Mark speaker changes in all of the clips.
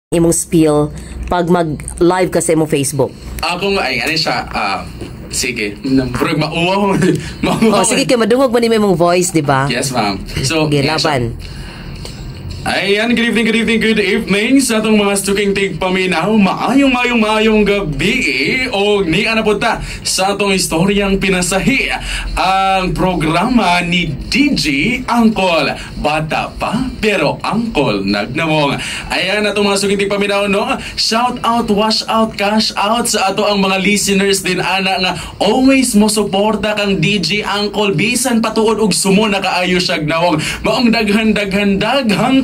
Speaker 1: imong spiel pag mag-live ka sa imong Facebook?
Speaker 2: Ako nga, ay, ano siya, sige, murag mauwaw.
Speaker 1: Oh, sige, kay madungog man imong voice, di ba?
Speaker 2: Yes, ma'am. So,
Speaker 1: sige, laban.
Speaker 2: Ayan, good evening sa atong mga stuking tigpaminaw. Maayong gabi o ni anapunta sa atong istoryang pinasahi ang programa ni DJ Angkol. Bata pa, pero Angkol nagnamong. Ayan, atong mga stuking tigpaminaw, no? Shout out, wash out, cash out sa ato ang mga listeners din, ana nga always mo suporta kang DJ Angkol. Bisan patuod og sumo na kaayo siya gnawong. Maong daghang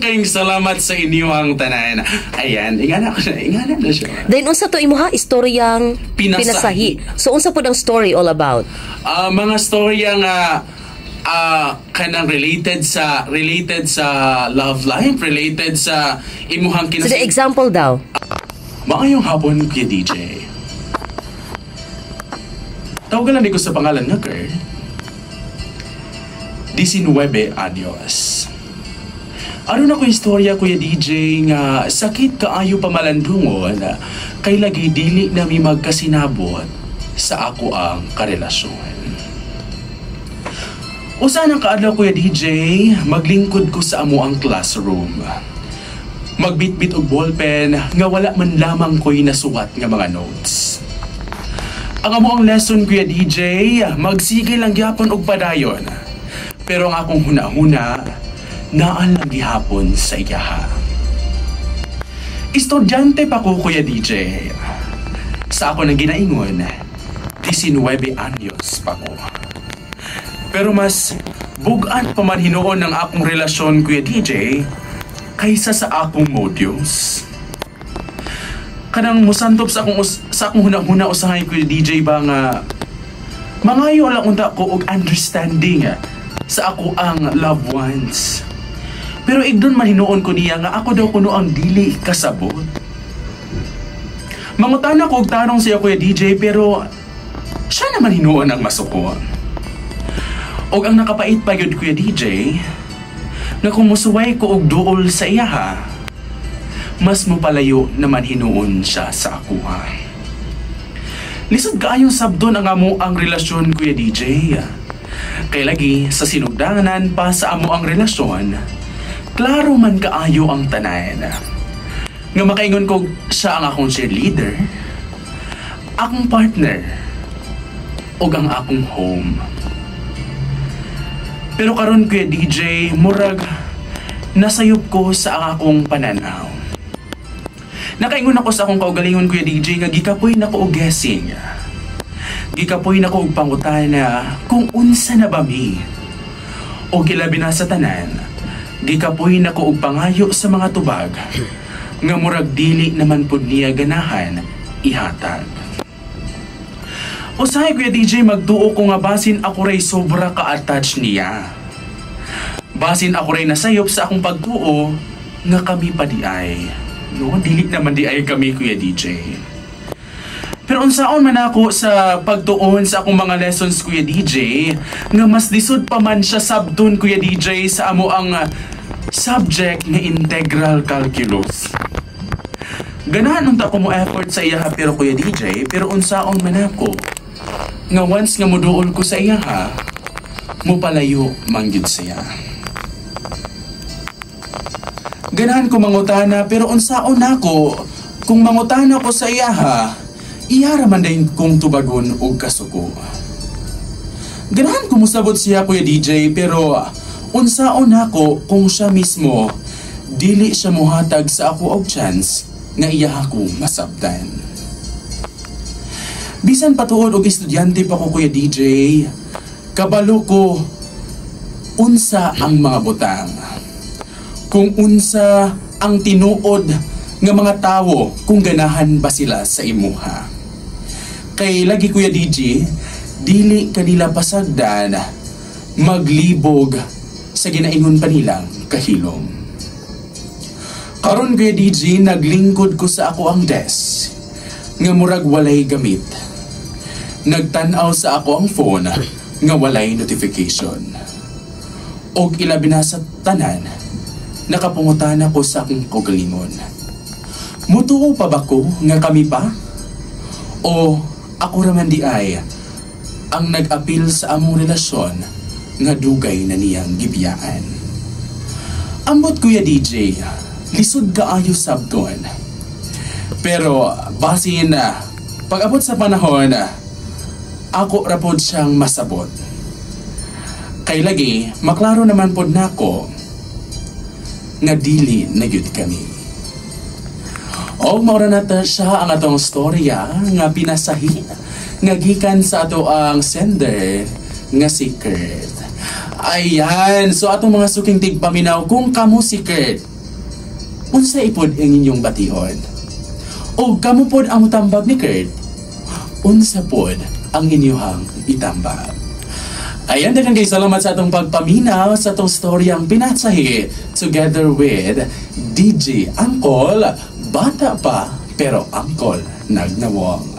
Speaker 2: kayong salamat sa inyong tanan. Ayan, ingana na siya.
Speaker 1: Then, unsa to imuha? Istoryang pinasahi. So, unsa po ang story all about?
Speaker 2: Mga storyang kanang related sa love life, related sa imuhang
Speaker 1: kinasahi. So, the example daw?
Speaker 2: Maayong hapon, Kuya DJ. Tawagan lang ko sa pangalan nga, Kerr. 19 anyos. Ano na ko istorya, Kuya DJ, nga sakit kaayo pamalandungon kay lagi dili na mi magkasinabot sa ako ang karelasyon. Usa nang kaadlaw, Kuya DJ, maglingkod ko sa amo ang classroom. Magbitbit og ballpen nga wala man lamang ko'y nasuwat nga mga notes. Ang amo ang lesson, Kuya DJ, magsigil lang gyapon og padayon. Pero ang akong huna-huna, naan lang gihapon sa iyaha. Estudyante pa ko, Kuya DJ. Sa ako nang ginaingon, 19 anyos pa ko. Pero mas bugan pa man hinuon ng akong relasyon, Kuya DJ, kaysa sa akong modules. Kanang musantop sa akong huna-huna usahay, Kuya DJ, ba nga mangayo lang unta ko og understanding sa ako ang loved ones. Pero igdon man hinuon ko niya nga ako daw kuno ang dili kasabot. Mangutana ko og tanong siya, Kuya DJ, pero siya naman hinuon ang masuko. Og ang nakapait pa yun, Kuya DJ, nga kung musuway ko og duol sa iyaha, mas mupalayo naman hinuon siya sa akuha. Lisod kaayong sabdon ang amo ang relasyon, Kuya DJ. Kay lagi sa sinugdanan pa sa amo ang relasyon, klaro man kaayo ang tanan. Nga makaingon ko siya ang akong cheerleader, akong partner, o ang akong home. Pero karon, Kuya DJ, murag nasayop ko sa akong pananaw. Nakaingon ako sa akong kaugalingon, Kuya DJ, nga gikapoy na ko og guessing. Gikapoy na ko og pangutana kung unsa na ba mi. O gilabi na sa tanan, gikapoy na ko og pangayo sa mga tubag nga murag dili naman pud niya ganahan ihatag. Usahay, Kuya DJ, magtuo ko nga basin ako ray sobra ka-attach niya. Basin ako ray nasayop sa akong pagtuo nga kami pa di ay. No, dili naman di ay kami, Kuya DJ. Pero unsaon man ako sa pagtuon sa akong mga lessons, Kuya DJ, nga mas lisod pa man siya sabdon, Kuya DJ, sa amo ang subject nga integral calculus. Ganahan unta ko mo effort sa iyaha, pero Kuya DJ, pero unsaon man ako nga once nga muduol ko sa iyaha, mupalayo manggid siya. Ganahan ko mangutana, pero unsaon ako kung mangutana ko sa iyaha, iyara man din kong tubagon o kasuko. Ganahan ko musabot siya, Kuya DJ, pero unsaon ako kung siya mismo dili siya muhatag sa ako og chance nga iyaha ko masabtan. Bisan patuod og estudyante pa ko, Kuya DJ, kabalo ko unsa ang mga butang. Kung unsa ang tinuod nga mga tawo kung ganahan ba sila sa imuha. Kay lagi, Kuya DJ, dili kanila pasagdan maglibog sa ginaingon pa nilang kahilom. Karon, Kuya DJ, naglingkod ko sa ako ang desk nga murag walay gamit. Nagtanaw sa ako ang phone nga walay notification. Og ilabi na sa tanan, nakapungutana ko sa akong kaugalingon. mutuo pa ba ko nga kami pa? O ako raman di ay ang nag-apil sa among relasyon nga dugay na niyang gibiyaan. Ambot Kuya DJ, lisod kaayo sabton. Pero basin na pag-abot sa panahon, ako rapod siyang masabot. Kay lagi, maklaro naman pod nako nga dili na gyud kami. O maura na ta siya ang atong storya nga pinasahi nga gikan sa ato ang sender nga si Kurt. Ayan, so atong mga suking tigpaminaw kung kamo si Kurt. Unsa ipod ang inyong batihon? O kamo pod ang tambag ni Kurt? Unsa pod ang inyong itambag? Ayan, daghang kay salamat sa atong pagpaminaw sa atong storyang pinatsahi together with DJ Angkol. Bata pa pero Angkol nagnawang.